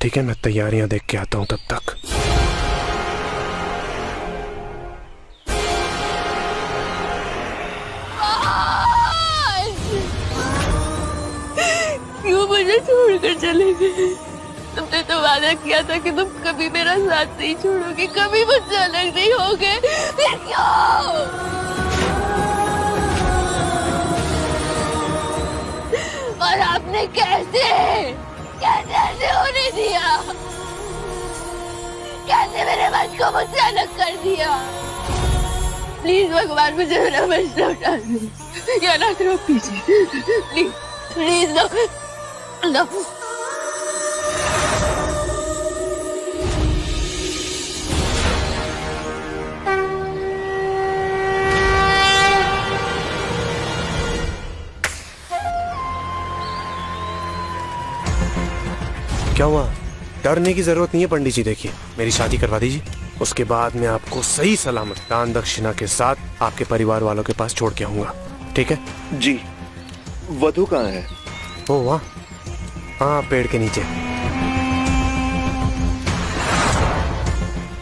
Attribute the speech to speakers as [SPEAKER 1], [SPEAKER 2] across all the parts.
[SPEAKER 1] ठीक है, मैं तैयारियां देख के आता हूं तब तक।
[SPEAKER 2] क्यों मुझे छोड़कर चले गए? तुमने तो वादा किया था कि तुम कभी मेरा साथ नहीं छोड़ोगे, कभी मुझसे अलग नहीं होगे, फिर क्यों? और आपने कैसे कैसे होने दिया? कैसे मेरे मन को मुझसे अलग कर दिया? प्लीज भगवान, मुझे मेरा वश लौटा दो या ना रोक दीजिए, प्लीज प्लीज। No no.
[SPEAKER 1] क्या हुआ? डरने की जरूरत नहीं है पंडित जी। देखिए, मेरी शादी करवा दीजिए, उसके बाद मैं आपको सही सलामत दान दक्षिणा के साथ आपके परिवार वालों के पास छोड़ के आऊंगा। ठीक है
[SPEAKER 3] जी। वधु कहाँ है?
[SPEAKER 1] वो वहाँ, हाँ, पेड़ के नीचे।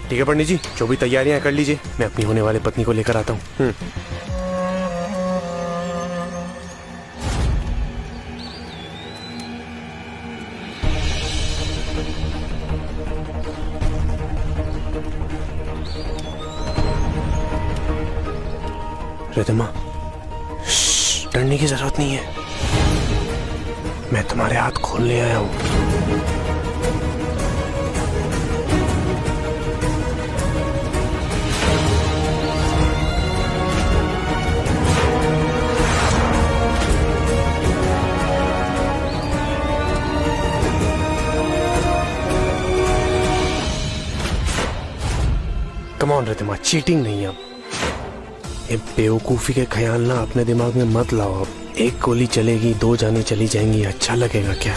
[SPEAKER 1] ठीक है पंडित जी, जो भी तैयारियां कर लीजिए, मैं अपनी होने वाली पत्नी को लेकर आता हूँ। रिद्धिमा, डरने की जरूरत नहीं है, मैं तुम्हारे हाथ खोलने आया हूं। कम ऑन रिद्धिमा, चीटिंग नहीं है अब। ये बेवकूफी के ख्याल ना अपने दिमाग में मत लाओ। अब एक गोली चलेगी, दो जाने चली जाएंगी, अच्छा लगेगा क्या?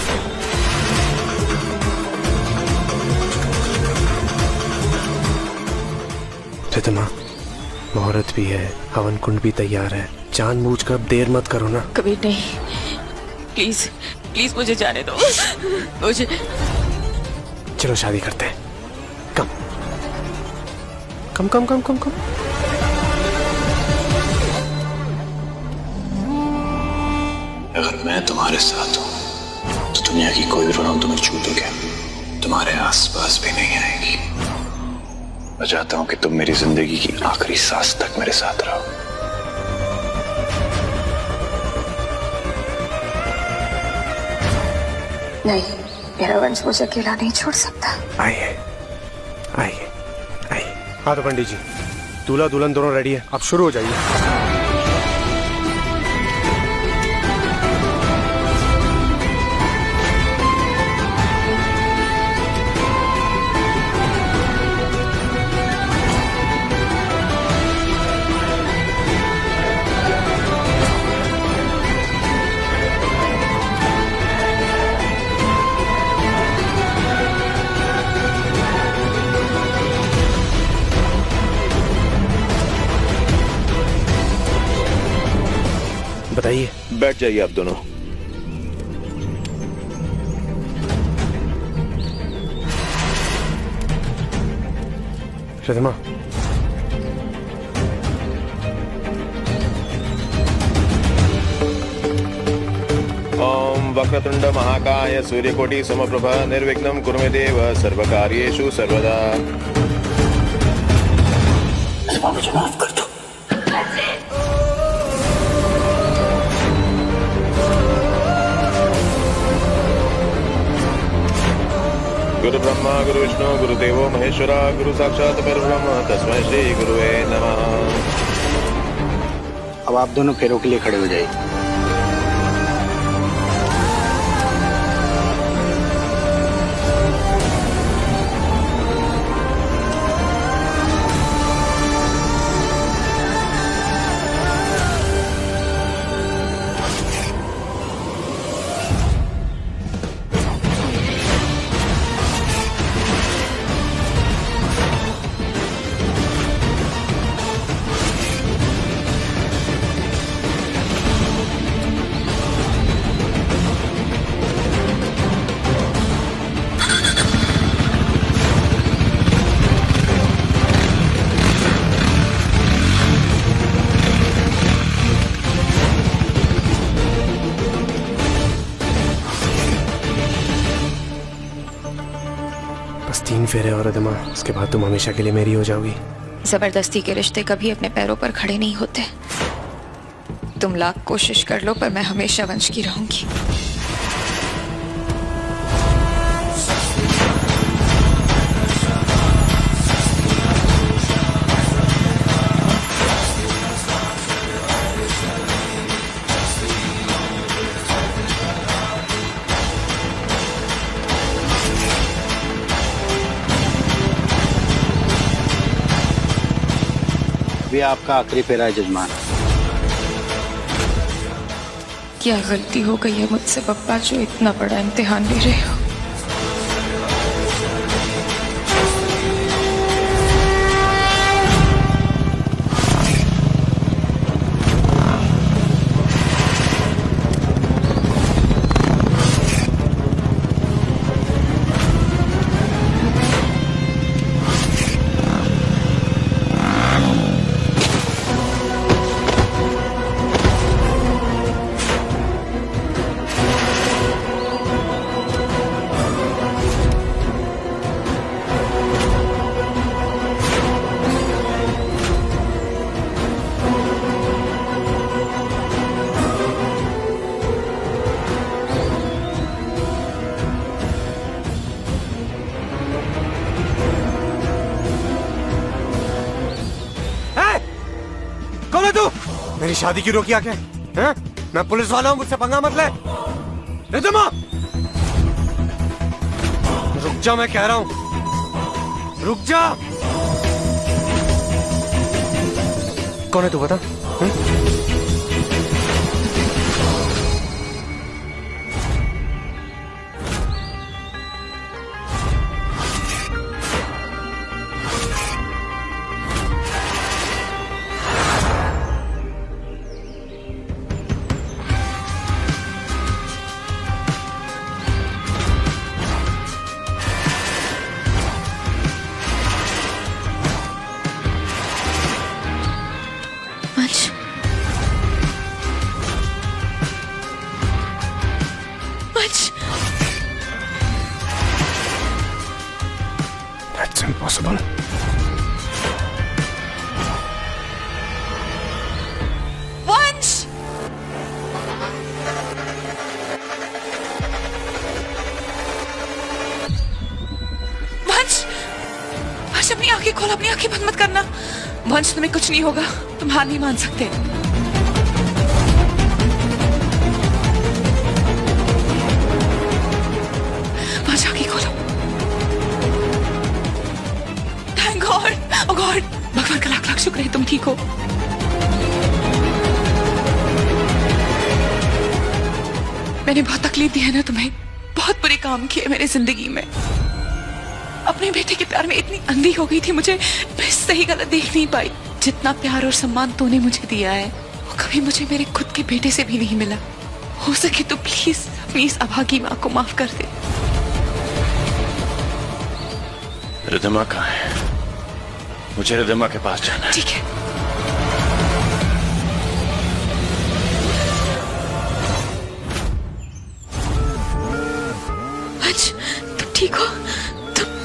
[SPEAKER 1] रिद्धिमा, मुहूर्त भी है, हवन कुंड भी तैयार है, जानबूझकर देर मत करो ना।
[SPEAKER 2] कभी नहीं, प्लीज प्लीज मुझे जाने दो, मुझे।
[SPEAKER 1] चलो शादी करते हैं। कम कम कम कम कम कम।
[SPEAKER 3] अगर मैं तुम्हारे साथ हूं तो दुनिया की कोई भी रौनक तुम्हें छू तो क्या तुम्हारे आसपास भी नहीं आएगी। मैं चाहता हूं कि तुम मेरी जिंदगी की आखिरी सांस तक मेरे साथ रहो।
[SPEAKER 2] नहीं, मेरा वंश मुझे अकेला नहीं छोड़ सकता।
[SPEAKER 1] आइए आइए आइए। हाँ तो पंडित जी, दूल्हा दुल्हन दोनों रेडी है, आप शुरू हो जाइए। बताइए।
[SPEAKER 3] बैठ जाइए आप दोनों।
[SPEAKER 1] रिद्धिमा,
[SPEAKER 3] ओम वक्रतुंड महाकाय सूर्यकोटि समप्रभ निर्विघ्नं कुरु मे देव सर्वकार्येषु सर्वदा। मुझे माफ कर दो। गुरु ब्रह्मा गुरु विष्णु गुरुदेवो महेश्वरा गुरु साक्षात परब्रह्म तस्मै श्री गुरुवे नमः।
[SPEAKER 4] अब आप दोनों फेरों के लिए खड़े हो जाइए।
[SPEAKER 1] 3 फेरे और रिद्धिमा, उसके बाद तुम हमेशा के लिए मेरी हो जाओगी।
[SPEAKER 5] जबरदस्ती के रिश्ते कभी अपने पैरों पर खड़े नहीं होते। तुम लाख कोशिश कर लो पर मैं हमेशा वंश की रहूंगी।
[SPEAKER 4] अभी आपका आखिरी फेरा है जजमान।
[SPEAKER 5] क्या गलती हो गई है मुझसे पप्पा जो इतना बड़ा इम्तिहान ले रहे हो?
[SPEAKER 1] कौन है तू? मेरी शादी की रोकी आके? हैं? मैं पुलिस वाला हूँ, मुझसे पंगा मत ले। रिद्धिमा! रुक जा, मैं कह रहा हूँ, रुक जा। कौन है तू बता?
[SPEAKER 5] वंश, वंश,
[SPEAKER 1] That's impossible.
[SPEAKER 5] वंश, वंश, वंश अपनी आंखें खोल, अपनी आंखें बंद मत करना। वंश तुम्हें कुछ नहीं होगा, तुम हार नहीं मान सकते। वंश आंखें खोलो। थैंक गॉड, ओह गॉड, भगवान का लाख लाख शुक्र है तुम ठीक हो। मैंने बहुत तकलीफ दी है ना तुम्हें, बहुत बुरे काम किए मेरे जिंदगी में। अपने बेटे के प्यार में इतनी अंधी हो गई थी, मुझे मैं सही गलत देख नहीं पाई। जितना प्यार और सम्मान तूने मुझे दिया है वो कभी मुझे मेरे खुद के बेटे से भी नहीं मिला। हो सके तो प्लीज अपनी इस अभागी माँ को माफ कर दे।
[SPEAKER 3] रिद्धिमा कहाँ है? मुझे रिद्धिमा के पास जाना है।
[SPEAKER 5] ठीक है। वंश, तुम ठीक हो?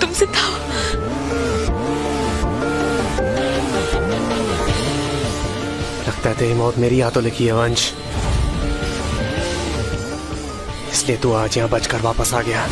[SPEAKER 5] तुम जिंदा हो?
[SPEAKER 1] लगता है तेरी मौत मेरी हाथों लिखी है वंश, इसलिए तू आज यहाँ बचकर वापस आ गया।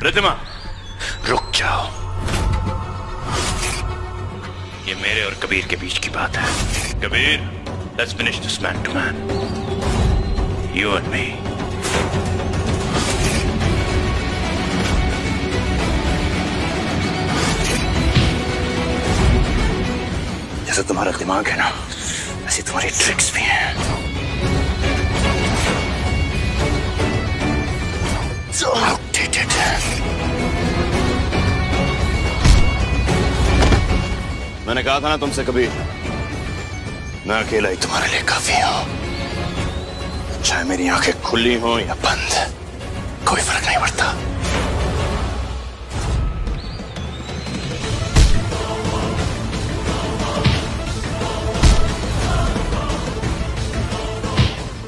[SPEAKER 3] रिद्धिमा, रुक जाओ। ये मेरे और कबीर के बीच की बात है। Kabir, let's finish this man to man, you and me. जैसा तुम्हारा दिमाग है ना, ऐसी तुम्हारी ट्रिक्स भी हैं। So outdated. मैंने कहा था ना तुमसे कभी, मैं अकेला ही तुम्हारे लिए काफी हूं। चाहे मेरी आंखें खुली हो या बंद, कोई फर्क नहीं पड़ता।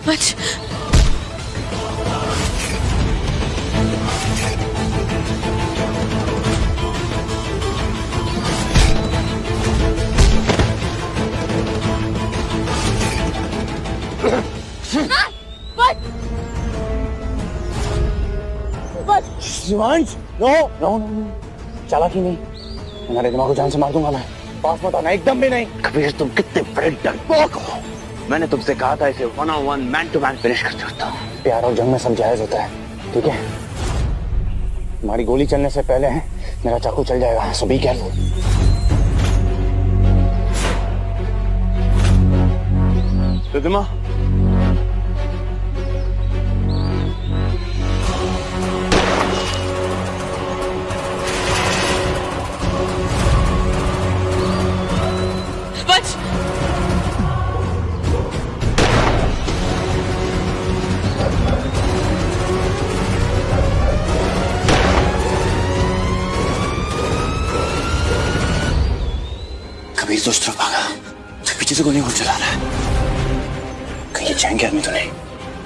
[SPEAKER 5] वंश,
[SPEAKER 4] शिवांश, नो नो नो, चालाकी नहीं, तुम्हारे दिमाग को जान से मार दूंगा मैं। पास मत आना, एकदम भी नहीं। कबीर, तुम कितने बड़े डरपोक हो। मैंने तुमसे कहा था इसे 1-on-1 man to man finish कर सकता हूँ। प्यार और जंग में सब जायज होता है, ठीक है? तुम्हारी गोली चलने से पहले मेरा चाकू चल जाएगा, सो बी केयरफुल। रिद्धिमा,
[SPEAKER 5] वंश,
[SPEAKER 4] कबीर तो उस तरफ भागा, तो पीछे से गोलियां कौन चला रहा है? कहीं ये चैन के आदमी तो नहीं?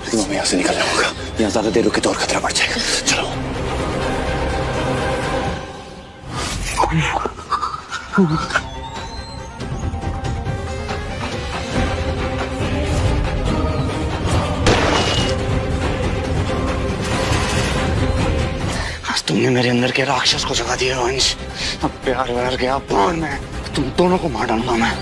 [SPEAKER 4] लेकिन हमें यहाँ से निकलना होगा, यहाँ ज्यादा देर रुके तो और खतरा बढ़ जाएगा। चलो। आज तुमने मेरे अंदर के राक्षस को जगा दिया वंश। अब प्यार व्यार के अपमान में तुम दोनों को मार डालूंगा मैं।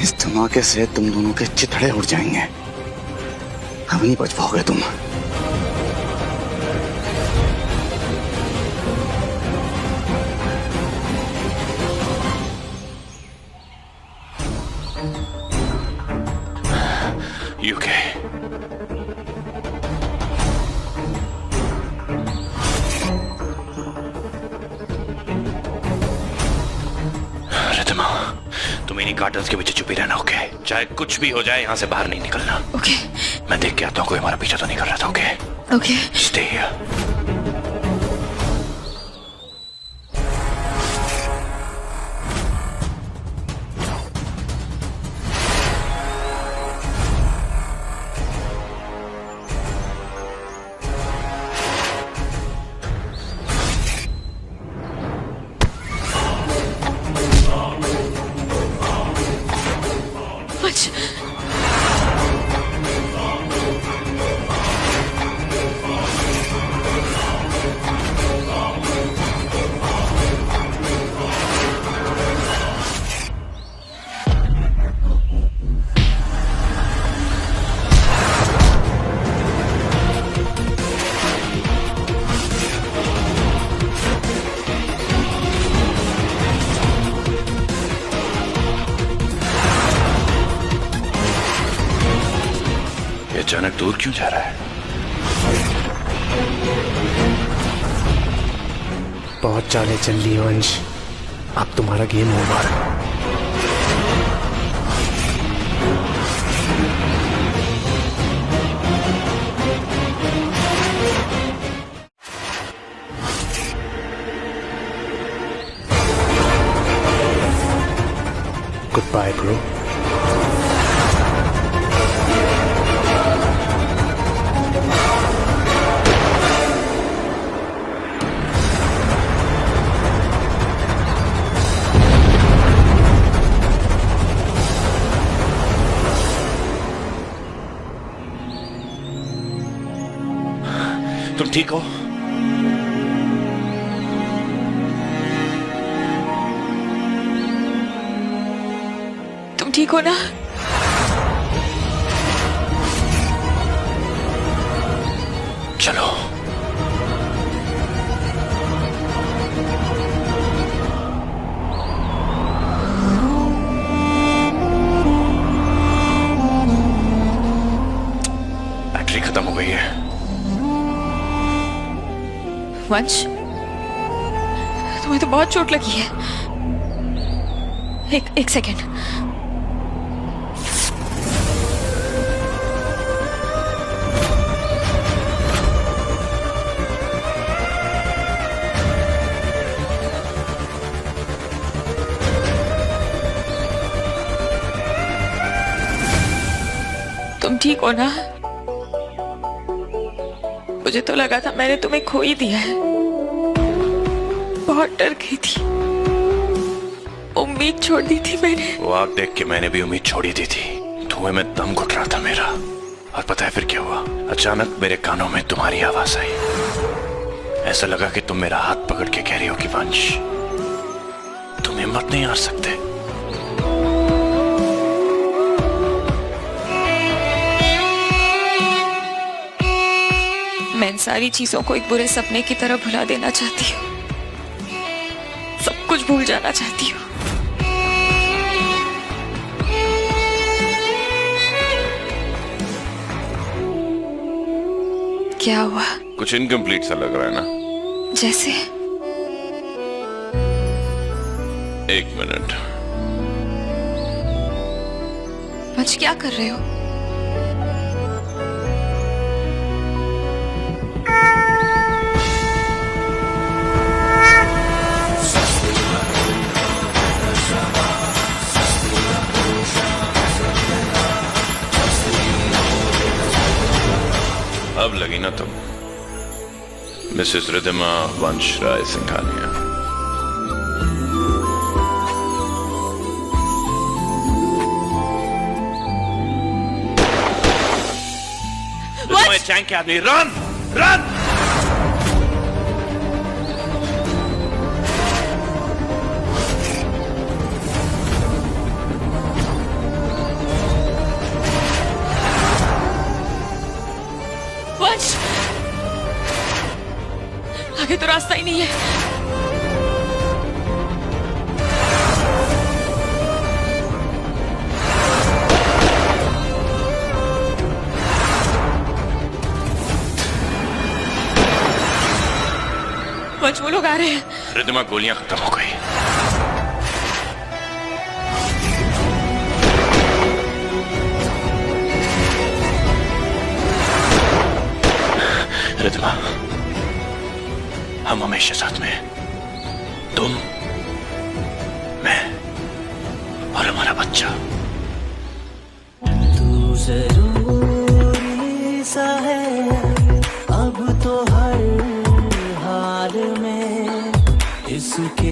[SPEAKER 4] इस धमाके से तुम दोनों के चिथड़े उड़ जाएंगे, अब नहीं बच पाओगे तुम।
[SPEAKER 3] यूके, रिद्धिमा, तुम इन्हीं कार्टन्स के पीछे छुपी रहना, ओके? चाहे कुछ भी हो जाए, यहाँ से बाहर नहीं निकलना।
[SPEAKER 5] ओके
[SPEAKER 3] मैं देख के आता हूँ कोई हमारा पीछा तो नहीं कर रहा था, ओके?
[SPEAKER 5] ओके।
[SPEAKER 3] Stay here.
[SPEAKER 5] वंश,
[SPEAKER 3] ये अचानक दूर क्यों जा रहा है?
[SPEAKER 1] बहुत चालें चल ली वंश, अब तुम्हारा game over. Good bye bro.
[SPEAKER 3] तुम ठीक हो?
[SPEAKER 5] तुम ठीक हो ना?
[SPEAKER 3] चलो। बैटरी खत्म हो गई है।
[SPEAKER 5] वंश, तुम्हें तो बहुत चोट लगी है। एक सेकेंड। तुम ठीक हो ना? मुझे तो लगा था मैंने तुम्हें खो ही दिया है। बहुत डर गई थी, उम्मीद छोड़ दी थी मैंने।
[SPEAKER 3] वो आग देख के मैंने भी उम्मीद छोड़ी दी थी। धुएं में दम घुट रहा था मेरा। और पता है फिर क्या हुआ? अचानक मेरे कानों में तुम्हारी आवाज आई। ऐसा लगा कि तुम मेरा हाथ पकड़ के कह रही हो कि वंश, तुम हिम्मत नहीं हार सकते।
[SPEAKER 5] मैं इन सारी चीजों को एक बुरे सपने की तरह भुला देना चाहती हूँ। सब कुछ भूल जाना चाहती हूँ। क्या हुआ?
[SPEAKER 3] कुछ इनकम्प्लीट सा लग रहा है ना?
[SPEAKER 5] जैसे?
[SPEAKER 3] एक मिनट।
[SPEAKER 5] वंश, क्या कर रहे हो?
[SPEAKER 3] अब लगी ना तुम, मिसेस रिद्धिमा वंश राय सिंघानिया। रिद्धिमा चैंग के आदमी, रन रन।
[SPEAKER 5] वंश, आगे तो रास्ता ही नहीं है। वंश, वो लोग आ रहे हैं।
[SPEAKER 3] रिद्धिमा, गोलियां खत्म हो गई। रिद्धिमा, हम हमेशा साथ में हैं। तुम, मैं और हमारा बच्चा।
[SPEAKER 6] तू जरूरी सा है अब तो हर हाल में इसके